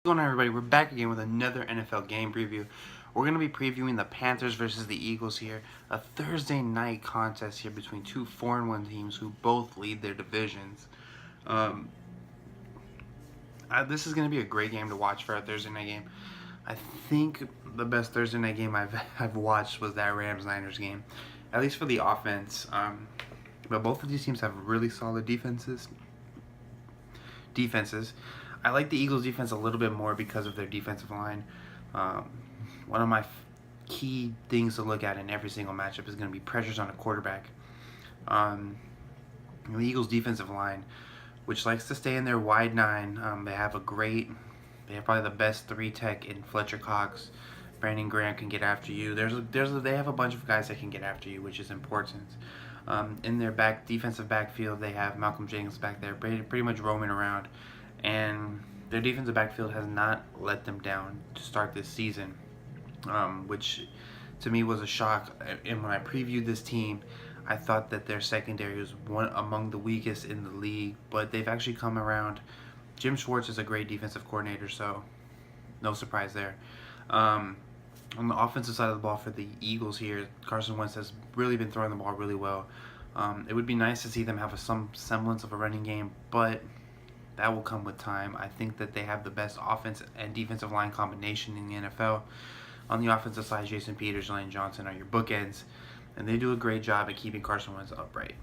What's going on, everybody? We're back again with another NFL game preview. We're going to be previewing the Panthers versus the Eagles here, a Thursday night contest here between two 4-1 teams who both lead their divisions. This is going to be a great game to watch for a Thursday night game. I think the best Thursday night game I've watched was that Rams-Niners game, at least for the offense. But both of these teams have really solid defenses. I like the Eagles' defense a little bit more because of their defensive line. One of my key things to look at in every single matchup is going to be pressures on a quarterback. The Eagles' defensive line, which likes to stay in their wide nine, they have probably the best 3-tech in Fletcher Cox. Brandon Graham can get after you. They have a bunch of guys that can get after you, which is important. In their defensive backfield, they have Malcolm Jenkins back there, pretty much roaming around. And their defensive backfield has not let them down to start this season, which to me was a shock. And when I previewed this team, I thought that their secondary was among the weakest in the league, but they've actually come around. Jim Schwartz is a great defensive coordinator, so no surprise there. On the offensive side of the ball for the Eagles here, Carson Wentz has really been throwing the ball really well. It would be nice to see them have some semblance of a running game, but that will come with time. I think that they have the best offense and defensive line combination in the NFL. On the offensive side, Jason Peters and Lane Johnson are your bookends, and they do a great job at keeping Carson Wentz upright.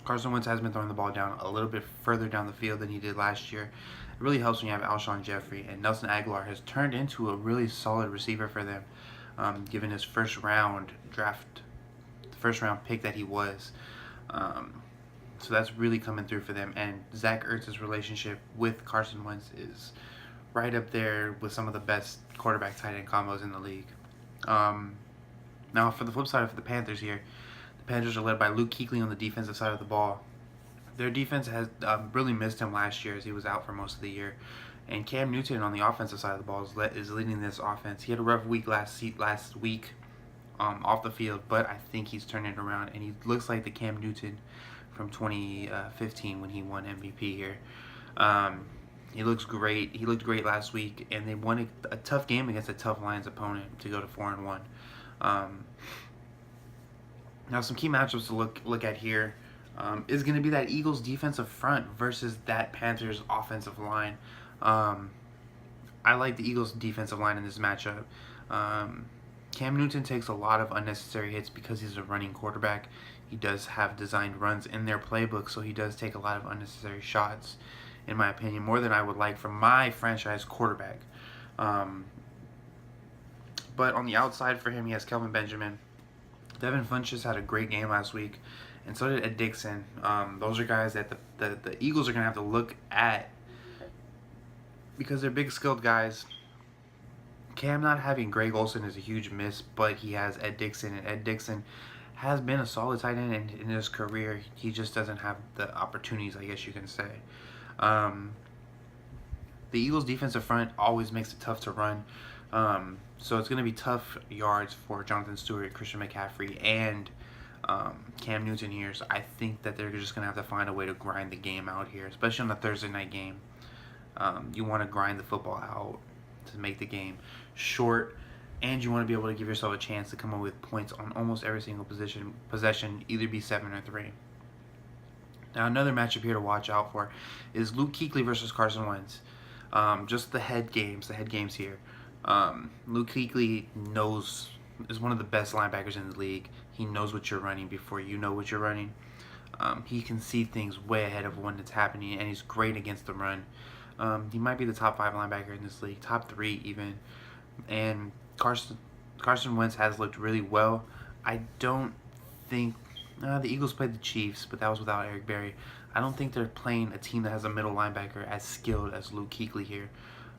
Carson Wentz has been throwing the ball down a little bit further down the field than he did last year. It really helps when you have Alshon Jeffrey, and Nelson Aguilar has turned into a really solid receiver for them, given his first round pick that he was. So that's really coming through for them. And Zach Ertz's relationship with Carson Wentz is right up there with some of the best quarterback tight end combos in the league. Now, for the flip side of the Panthers here, the Panthers are led by Luke Kuechly on the defensive side of the ball. Their defense has really missed him last year as he was out for most of the year. And Cam Newton on the offensive side of the ball is leading this offense. He had a rough week last week off the field, but I think he's turning it around, and he looks like the Cam Newton from 2015 when he won MVP here. He looks great. He looked great last week, and they won a tough game against a tough Lions opponent to go to 4-1. Now, some key matchups to look at here is going to be that Eagles defensive front versus that Panthers offensive line. I like the Eagles defensive line in this matchup. Cam Newton takes a lot of unnecessary hits because he's a running quarterback. He does have designed runs in their playbook, so he does take a lot of unnecessary shots, in my opinion, more than I would like from my franchise quarterback. But on the outside for him, he has Kelvin Benjamin. Devin Funchess had a great game last week, and so did Ed Dickson. Those are guys that the Eagles are going to have to look at because they're big, skilled guys. Cam not having Greg Olsen is a huge miss, but he has Ed Dickson, and Ed Dickson has been a solid tight end in his career. He just doesn't have the opportunities, I guess you can say. The Eagles' defensive front always makes it tough to run. So it's going to be tough yards for Jonathan Stewart, Christian McCaffrey, and Cam Newton here. So I think that they're just going to have to find a way to grind the game out here, especially on a Thursday night game. You want to grind the football out to make the game short, and you want to be able to give yourself a chance to come up with points on almost every single possession, either be 7 or 3. Now, another matchup here to watch out for is Luke Kuechly versus Carson Wentz. Just the head games here. Luke Kuechly is one of the best linebackers in the league. He knows what you're running before you know what you're running. He can see things way ahead of when it's happening, and he's great against the run. He might be the top 5 linebacker in this league, top 3 even. And Carson Wentz has looked really well. I don't think the Eagles played the Chiefs, but that was without Eric Berry. I don't think they're playing a team that has a middle linebacker as skilled as Luke Kuechly here.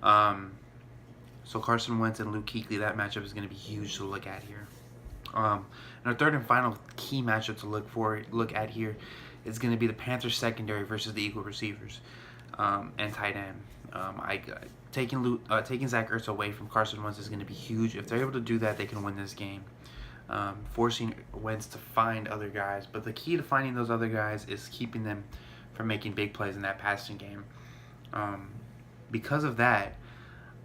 So Carson Wentz and Luke Kuechly, that matchup is going to be huge to look at here. And our third and final key matchup to look at here is going to be the Panthers secondary versus the Eagle receivers and tight end. Taking Zach Ertz away from Carson Wentz is going to be huge. If they're able to do that, they can win this game. Forcing Wentz to find other guys, but the key to finding those other guys is keeping them from making big plays in that passing game. because of that,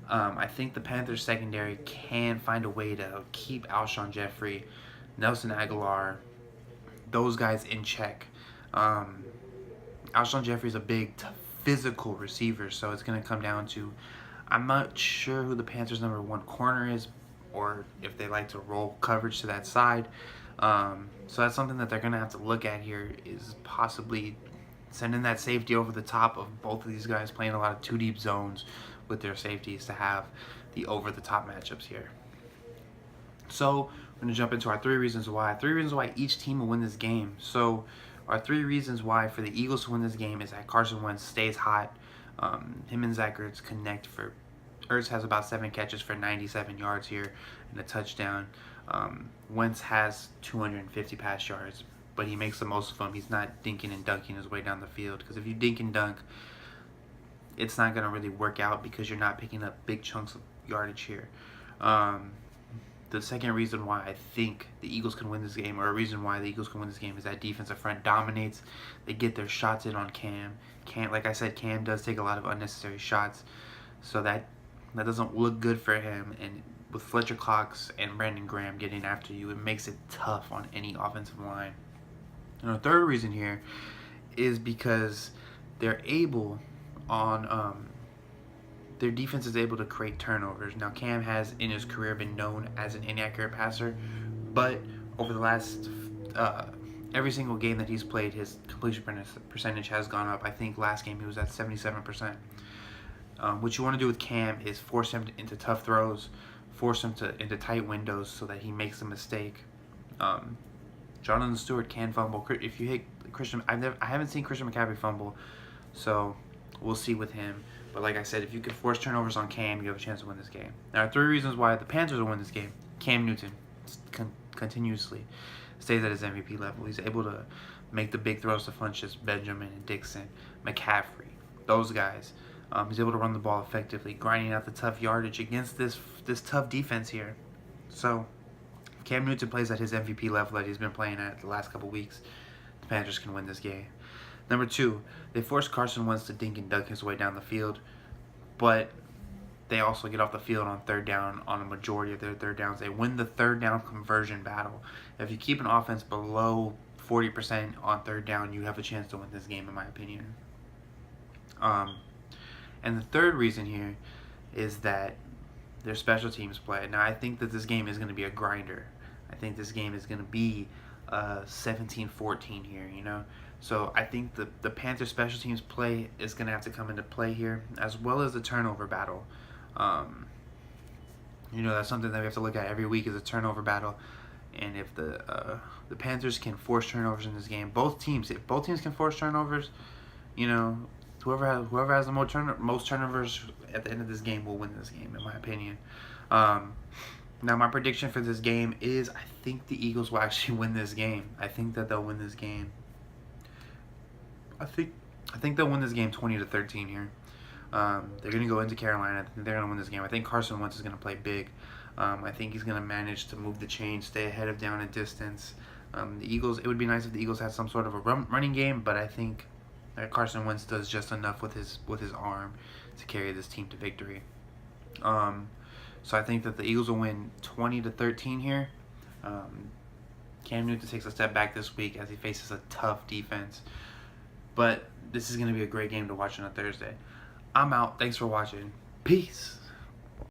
I think the Panthers secondary can find a way to keep Alshon Jeffrey, Nelson Aguilar, those guys in check. Alshon Jeffrey's a big, physical receiver, so it's going to come down to, I'm not sure who the Panthers' number one corner is, or if they like to roll coverage to that side. So that's something that they're going to have to look at here, is possibly sending that safety over the top of both of these guys, playing a lot of two deep zones with their safeties to have the over the top matchups here. So we're going to jump into our 3 reasons why. 3 reasons why each team will win this game. So our 3 reasons why for the Eagles to win this game is that Carson Wentz stays hot. Him and Zach Ertz connect for... Ertz has about 7 catches for 97 yards here and a touchdown. Wentz has 250 pass yards, but he makes the most of them. He's not dinking and dunking his way down the field, because if you dink and dunk, it's not going to really work out because you're not picking up big chunks of yardage here. The second reason why I think the Eagles can win this game, or a reason why the Eagles can win this game, is that defensive front dominates. They get their shots in on Cam. Like I said, Cam does take a lot of unnecessary shots, so that doesn't look good for him. And with Fletcher Cox and Brandon Graham getting after you, it makes it tough on any offensive line. And the third reason here is because they're able on their defense is able to create turnovers. Now, Cam has in his career been known as an inaccurate passer, but over the last every single game that he's played, his completion percentage has gone up. I think last game he was at 77%. What you want to do with Cam is force him into tough throws, force him into tight windows so that he makes a mistake. Jonathan Stewart can fumble. If you hit Christian, I haven't seen Christian McCaffrey fumble, so we'll see with him. But like I said, if you can force turnovers on Cam, you have a chance to win this game. Now, 3 reasons why the Panthers will win this game. Cam Newton continuously stays at his MVP level. He's able to make the big throws to Funchess, Benjamin, and Dixon, McCaffrey, those guys. He's able to run the ball effectively, grinding out the tough yardage against this tough defense here. So, if Cam Newton plays at his MVP level that he's been playing at the last couple weeks, the Panthers can win this game. Number 2, they force Carson Wentz to dink and dunk his way down the field, but they also get off the field on third down on a majority of their third downs. They win the third down conversion battle. If you keep an offense below 40% on third down, you have a chance to win this game, in my opinion. And the third reason here is that their special teams play. Now, I think that this game is going to be a grinder. I think this game is going to be 17-14 here, you know. So I think the Panthers special teams play is going to have to come into play here, as well as the turnover battle. You know, that's something that we have to look at every week, is a turnover battle. And if the Panthers can force turnovers in this game, if both teams can force turnovers, you know, whoever has the most turnovers at the end of this game will win this game, in my opinion. Now, my prediction for this game is I think the Eagles will actually win this game. I think that they'll win this game. I think they'll win this game 20-13 here. They're going to go into Carolina. I think they're going to win this game. I think Carson Wentz is going to play big. I think he's going to manage to move the chain, stay ahead of down and distance. The Eagles, it would be nice if the Eagles had some sort of a running game, but I think that Carson Wentz does just enough with his arm to carry this team to victory. So I think that the Eagles will win 20-13 here. Cam Newton takes a step back this week as he faces a tough defense. But this is going to be a great game to watch on a Thursday. I'm out. Thanks for watching. Peace.